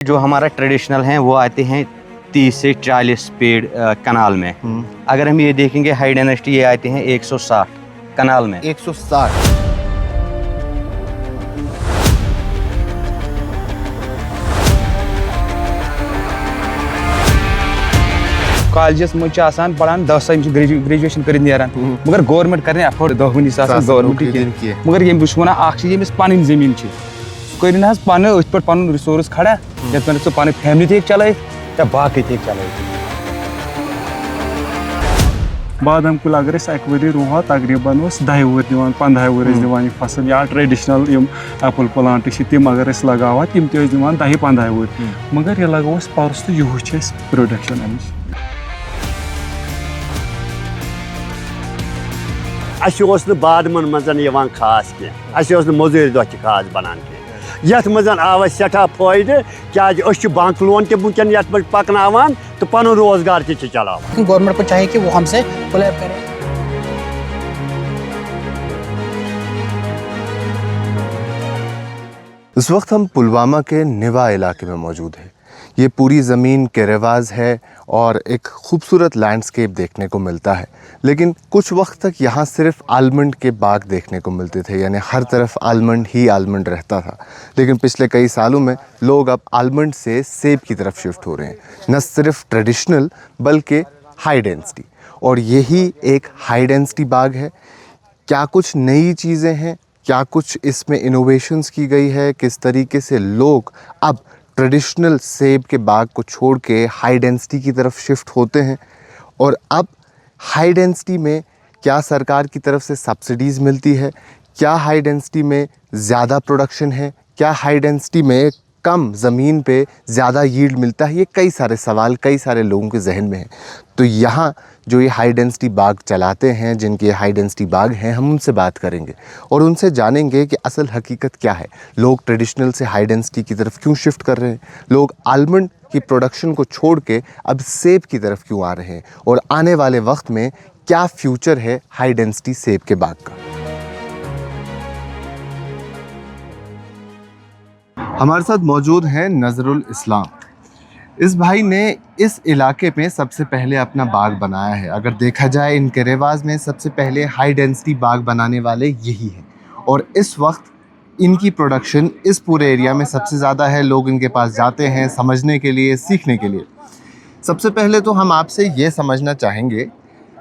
जो हमारा ट्रेडिशनल है वो आते हैं 30 से 40 पेड़ कनाल में। अगर हम ये देखेंगे हाई डायनेस्टी ये आते हैं 160 कनाल में। 160 कॉलेजस में पढ़ान 10 ग्रेजुएशन कर मगर गवर्नमेंट कर अफोर्ड 10 सास गवर्नमेंट मगर ये वन चीज पन जमीन कर पान अथ पे पन रिसोर्स खड़ा ये पे फैमिली ते चल बाकी ते चल बादाम कुल अगर वरी रुहा तकरीबन 10 वुर दिवान 15 वुर दिवान फसल या ट्रेडिशनल एप्पल प्लांट तम अगर लगावा तम दिवान 10-15 वुर मगर ये लगाव पर्स तो यूह प्रोडक्शन अमिच बादमन मन खास कह मजूरी दह खास बनान यथ मज आव सठा फायदे क्या बैंक लोन तक ये पकन तो पन रोजगार चलान। गवर्नमेंट को चाहिए कि वो हमसे कोलैब करे। इस वक्त हम पुलवामा के निवा इलाके में मौजूद हैं। ये पूरी ज़मीन के रिवाज है और एक खूबसूरत लैंडस्केप देखने को मिलता है, लेकिन कुछ वक्त तक यहाँ सिर्फ आलमंड के बाग देखने को मिलते थे, यानी हर तरफ आलमंड ही आलमंड रहता था। लेकिन पिछले कई सालों में लोग अब आलमंड से सेब की तरफ शिफ्ट हो रहे हैं, न सिर्फ ट्रेडिशनल बल्कि हाई डेंसिटी। और यही एक हाई डेंसिटी बाग है। क्या कुछ नई चीज़ें हैं, क्या कुछ इसमें इनोवेशंस की गई है, किस तरीके से लोग अब ट्रेडिशनल सेब के बाग को छोड़ के हाई डेंसिटी की तरफ शिफ्ट होते हैं, और अब हाई डेंसिटी में क्या सरकार की तरफ से सब्सिडीज़ मिलती है, क्या हाई डेंसिटी में ज़्यादा प्रोडक्शन है, क्या हाई डेंसिटी में कम ज़मीन पे ज़्यादा यील्ड मिलता है, ये कई सारे सवाल कई सारे लोगों के जहन में हैं। तो यहाँ जो ये हाई डेंसिटी बाग चलाते हैं, जिनके हाई डेंसिटी बाग हैं, हम उनसे बात करेंगे और उनसे जानेंगे कि असल हकीकत क्या है। लोग ट्रेडिशनल से हाई डेंसिटी की तरफ क्यों शिफ्ट कर रहे हैं, लोग आलमंड की प्रोडक्शन को छोड़ के अब सेब की तरफ क्यों आ रहे हैं, और आने वाले वक्त में क्या फ्यूचर है हाई डेंसिटी सेब के बाग का। हमारे साथ मौजूद हैं नज़रुल इस्लाम। इस भाई ने इस इलाके में सबसे पहले अपना बाग बनाया है। अगर देखा जाए इनके रिवाज में सबसे पहले हाई डेंसिटी बाग बनाने वाले यही हैं, और इस वक्त इनकी प्रोडक्शन इस पूरे एरिया में सबसे ज़्यादा है। लोग इनके पास जाते हैं समझने के लिए, सीखने के लिए। सबसे पहले तो हम आपसे ये समझना चाहेंगे,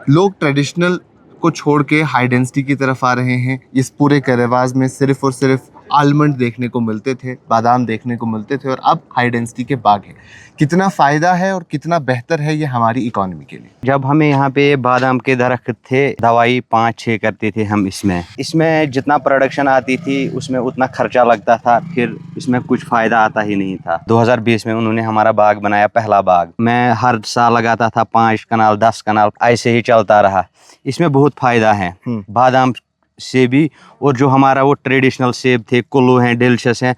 लोग ट्रेडिशनल को छोड़ के हाई डेंसिटी की तरफ आ रहे हैं। इस पूरे के रिवाज में सिर्फ़ और सिर्फ आलमंड देखने को मिलते थे, बादाम देखने को मिलते थे, और अब हाई डेंसिटी के बाग हैं। कितना फ़ायदा है और कितना बेहतर है ये हमारी इकॉनमी के लिए। जब हमें यहाँ पे बादाम के दरख्त थे, दवाई 5-6 करते थे हम इसमें जितना प्रोडक्शन आती थी उसमें उतना खर्चा लगता था, फिर इसमें कुछ फ़ायदा आता ही नहीं था। 2020 में उन्होंने हमारा बाग बनाया, पहला बाग। मैं हर साल लगाता था 5 कनाल 10 कनाल, ऐसे ही चलता रहा। इसमें बहुत फ़ायदा है बादाम से भी, और जो हमारा वो ट्रेडिशनल सेब थे, कुल्लू हैं, डिलीशियस हैं,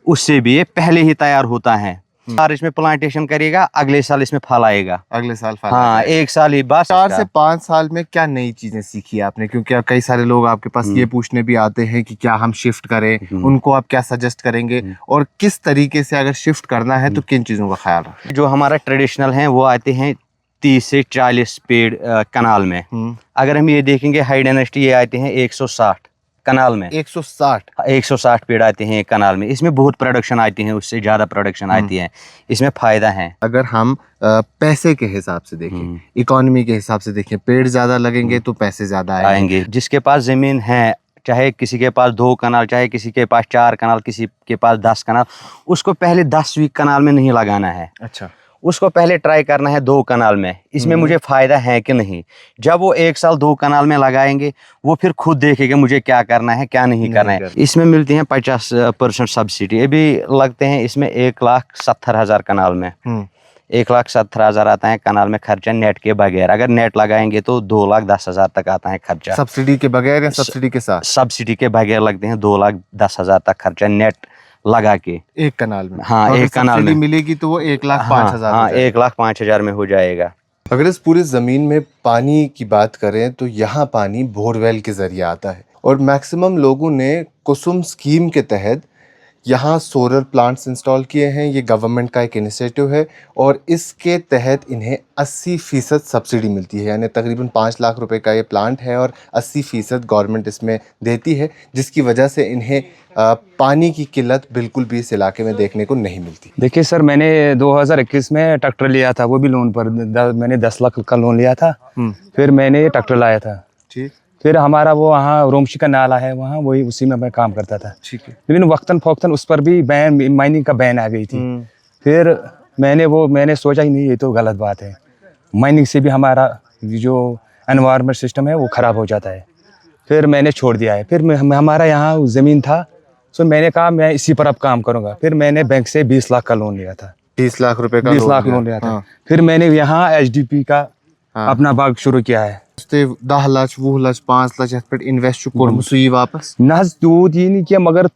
उससे भी ये पहले ही तैयार होता है। और इसमें प्लांटेशन करेगा, अगले साल इसमें फल आएगा, अगले साल फल हाँ आएगा। एक साल ही बस। 4 से 5 साल में क्या नई चीज़ें सीखी आपने, क्योंकि कई सारे लोग आपके पास ये पूछने भी आते हैं कि क्या हम शिफ्ट करें, उनको आप क्या सजेस्ट करेंगे, और किस तरीके से अगर शिफ्ट करना है तो किन चीज़ों का ख्याल रखें। जो हमारा ट्रेडिशनल है वो आते हैं 30 से 40 पेड़ कनाल में। अगर हम ये देखेंगे हाई डायनेस्टी ये आते हैं 160 कनाल में। 160 पेड़ आते हैं एक कनाल में। इसमें बहुत प्रोडक्शन आती है, उससे ज़्यादा प्रोडक्शन आती है, इसमें फ़ायदा है। अगर हम पैसे के हिसाब से देखें, इकोनॉमी के हिसाब से देखें, पेड़ ज़्यादा लगेंगे तो पैसे ज़्यादा आएंगे। जिसके पास ज़मीन है, चाहे किसी के पास 2 कनाल, चाहे किसी के पास 4 कनाल, किसी के पास 10 कनाल, उसको पहले 10वीं कनाल में नहीं लगाना है। अच्छा, उसको पहले ट्राई करना है 2 कनाल में, इसमें मुझे फ़ायदा है कि नहीं। जब वो 1 साल 2 कनाल में लगाएंगे, वो फिर खुद देखेगा मुझे क्या करना है क्या नहीं करना है। इसमें मिलती हैं 50% सब्सिडी। अभी लगते हैं इसमें 1,70,000 कनाल में, 1,70,000 आता है कनाल में खर्चा नेट के बगैर। अगर नेट लगाएंगे तो 2,10,000 तक आता है खर्चा। सब्सिडी के बगैर या सब्सिडी के साथ? सब्सिडी के बगैर लगते हैं 2,10,000 तक खर्चा नेट लगा के एक कनाल में। हाँ, एक कनाल में मिलेगी तो वो 1,05,000। हाँ, 1,05,000 में हो जाएगा। अगर इस पूरी ज़मीन में पानी की बात करें तो यहाँ पानी बोरवेल के ज़रिए आता है, और मैक्सिमम लोगों ने कुसुम स्कीम के तहत यहाँ सोलर प्लांट्स इंस्टॉल किए हैं। ये गवर्नमेंट का एक इनिशिएटिव है और इसके तहत इन्हें 80% सब्सिडी मिलती है, यानी तकरीबन 5 लाख रुपए का ये प्लांट है और 80% गवर्नमेंट इसमें देती है, जिसकी वजह से इन्हें पानी की किल्लत बिल्कुल भी इस इलाके में देखने को नहीं मिलती। देखिए सर, मैंने 2021 में ट्रैक्टर लिया था, वो भी लोन पर। मैंने 10 लाख का लोन लिया था, फिर मैंने ये ट्रैक्टर लाया था। ठीक। फिर हमारा वो वहाँ रोमशी का नाला है, वहाँ वही उसी में मैं काम करता था। ठीक है। लेकिन वक्तन फ़ौक्तन उस पर भी बैन, माइनिंग का बैन आ गई थी। फिर मैंने सोचा ही नहीं, ये तो गलत बात है, माइनिंग से भी हमारा जो एनवायरनमेंट सिस्टम है वो ख़राब हो जाता है। फिर मैंने छोड़ दिया है। फिर हमारा यहाँ ज़मीन था, तो मैंने कहा मैं इसी पर अब काम करूँगा। फिर मैंने बैंक से 20 लाख का लोन लिया था। 20 लाख रुपए का 20 लाख लोन लिया था। फिर मैंने यहाँ HDP का अपना बाग शुरू किया है। 10 लाख 20 लाख 5 लाख यथ पे इन्वेस्ट कोई वापस ना तूत ये नहीं किया, मगर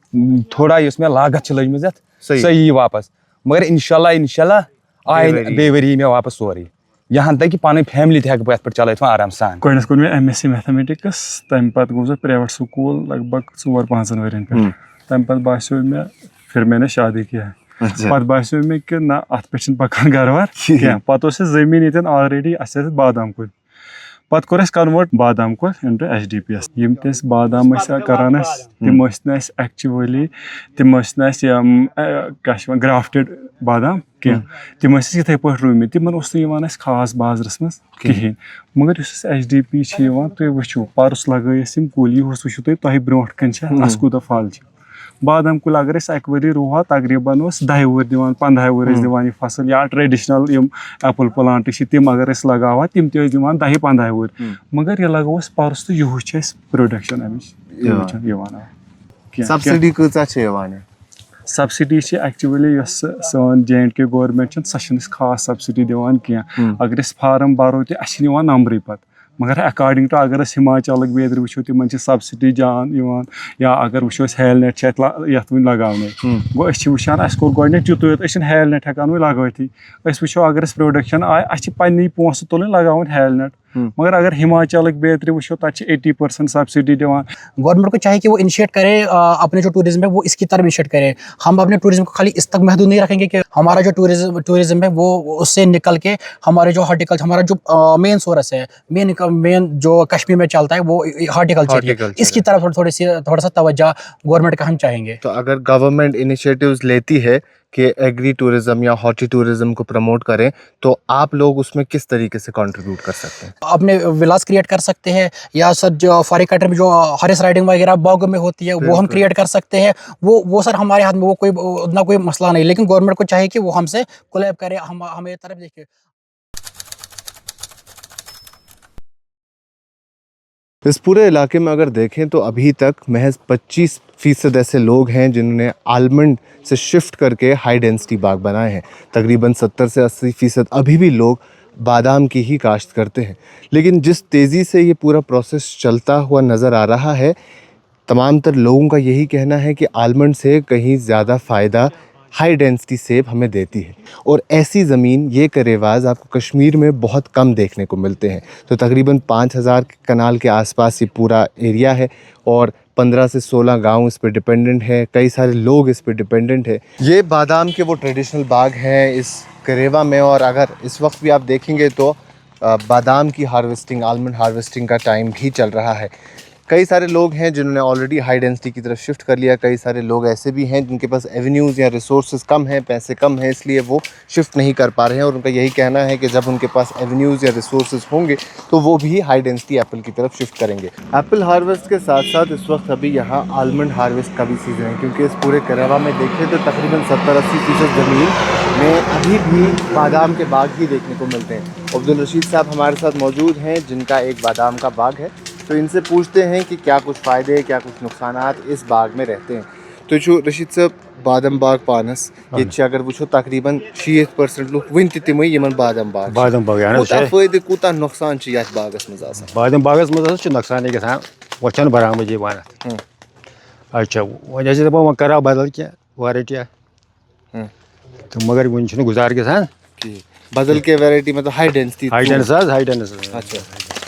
थोड़ा इसमें लागत लग सही वापस। मगर इंशाल्लाह आए बेवरी में वापस सोरी, यहाँ तक कि पानी फैमिली तक बह पे चल आराम सान। गोडनेथ कोर मे MSc मैथमेटिक्स, तम पत गो प्राइवेट स्कूल लगभग 4-5 वरियन पे। तम पत बासियो मे, फिर मैंने शादी किया है। पत बासियो मे कि ना अत पे पकान गरवार क्या, पत जमीन ये ऑलरेडी बादाम कुल, पत कोर कन्वर्ट बादाम को इनटू HDPS। यम तस बादाम करान तम एक्चुअली तम क्या ग्राफ्टेड बादाम क्या, तम इथे पे रूमित, तमन खास बाजरस मज कहें। मगर HDP तुम वो परस लगस कुल, यह वो तुम ब्रो कन कूत फल। बादाम कुल अगर अक वरी रुहा तकरीबन 10 वुर दिवान 15 वुर दिवान यह फसल, या ट्रेडिशनल एप्पल प्लांट तम अगर लगावा तम दिवान 10-15 वुर। मगर यह लगोस परस तो यह प्रोडक्शन अमिच सब्सिडी सब्सिडी एक्चुअली सन J&K गवर्नमेंट सह खास सब्सिडी दिवान कह। अगर फार्म बरो तो नंबर पे, मगर अकॉर्डिंग टू अगर हिमाचल बेदर वो तम सब्सिडी जान, या अगर वो हेल नेट ये लगाने गो वुचान कोर गोडनेथ युत हेल नेट हेकान वो लगवती। वो अगर प्रोडक्शन आए पन्नी पोस तुलन लगावन हेल नेट। मगर अगर हिमाचल बेहतरी वो तक 80% सब्सिडी दिवान। गवर्नमेंट को चाहिए कि वो इनिशिएट करे अपने जो टूरिज्म है वो इसकी तरफ इनिशिएट करे। हम अपने टूरिज्म को खाली इस तक महदूद नहीं रखेंगे कि हमारा जो टूरिज्म है वो उससे निकल के हमारे जो हॉर्टिकल्चर, हमारा जो मेन सोर्स है, मेन जो कश्मीर में चलता है वो हॉर्टिकल्चर, इसकी तरफ थोड़ा सा तवज्जो गवर्नमेंट का हम चाहेंगे। तो अगर गवर्नमेंट इनिशिएटिव्स लेती है कि एग्री टूरिज्म या हॉर्टी टूरिज्म को प्रमोट करें, तो आप लोग उसमें किस तरीके से कंट्रीब्यूट कर सकते हैं? अपने विलास क्रिएट कर सकते हैं, या सर जो फॉरेस्ट कल्चर में जो हॉर्स राइडिंग वगैरह बागों में होती है वो हम क्रिएट कर सकते हैं। वो सर हमारे हाथ में, वो कोई उतना कोई मसला नहीं। लेकिन गवर्नमेंट को चाहिए कि वो हमसे कोलैब करे, हमें तरफ देखिए। इस पूरे इलाके में अगर देखें तो अभी तक महज 25% ऐसे लोग हैं जिन्होंने आलमंड से शिफ्ट करके हाई डेंसिटी बाग बनाए हैं। तकरीबन 70 से 80% अभी भी लोग बादाम की ही काश्त करते हैं। लेकिन जिस तेज़ी से ये पूरा प्रोसेस चलता हुआ नज़र आ रहा है, तमाम तर लोगों का यही कहना है कि आलमंड से कहीं ज़्यादा फ़ायदा हाई डेंसिटी सेब हमें देती है। और ऐसी ज़मीन, ये करेवाज़ आपको कश्मीर में बहुत कम देखने को मिलते हैं। तो तकरीबन 5000 कनाल के आसपास ये पूरा एरिया है और 15 से 16 गांव इस पर डिपेंडेंट है, कई सारे लोग इस पर डिपेंडेंट है। ये बादाम के वो ट्रेडिशनल बाग हैं इस करेवा में, और अगर इस वक्त भी आप देखेंगे तो बादाम की हार्वेस्टिंग, आलमंड हार्वेस्टिंग का टाइम भी चल रहा है। कई सारे लोग हैं जिन्होंने ऑलरेडी हाई डेंसिटी की तरफ शिफ्ट कर लिया। कई सारे लोग ऐसे भी हैं जिनके पास एवेन्यूज़ या रिसोर्सेज कम हैं, पैसे कम हैं, इसलिए वो शिफ्ट नहीं कर पा रहे हैं। और उनका यही कहना है कि जब उनके पास एवेन्यूज़ या रिसोर्सेज होंगे तो वो भी हाई डेंसिटी एप्पल की तरफ शिफ्ट करेंगे। एप्पल हार्वेस्ट के साथ साथ इस वक्त अभी यहाँ आलमंड हार्वेस्ट का भी सीज़न है, क्योंकि इस पूरे करेवा में देखें तो तकरीबन 70-80% ज़मीन में अभी भी बादाम के बाग ही देखने को मिलते हैं। अब्दुल रशीद साहब हमारे साथ मौजूद हैं जिनका एक बादाम का बाग है। तो इनसे पूछते हैं कि क्या कुछ फ़ायदे, क्या कुछ नुकसानात इस बाग में रहते हैं। तो जो रशीद साहब बादाम बाग पानस ये अगर वो तकरीबन 60% लोग वन तम यमन बादाम बाग फ़ायदे कूता नुकसान यथ बागस मज बादाम बागस मज नुकसान गसान वचन बरामद वन अच्छा वह दपा करा बदल क्या वैरायटी तो मगर वन गुजार गसान बदल के वैरायटी मतलब हाई डेंसिटी अच्छा।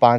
5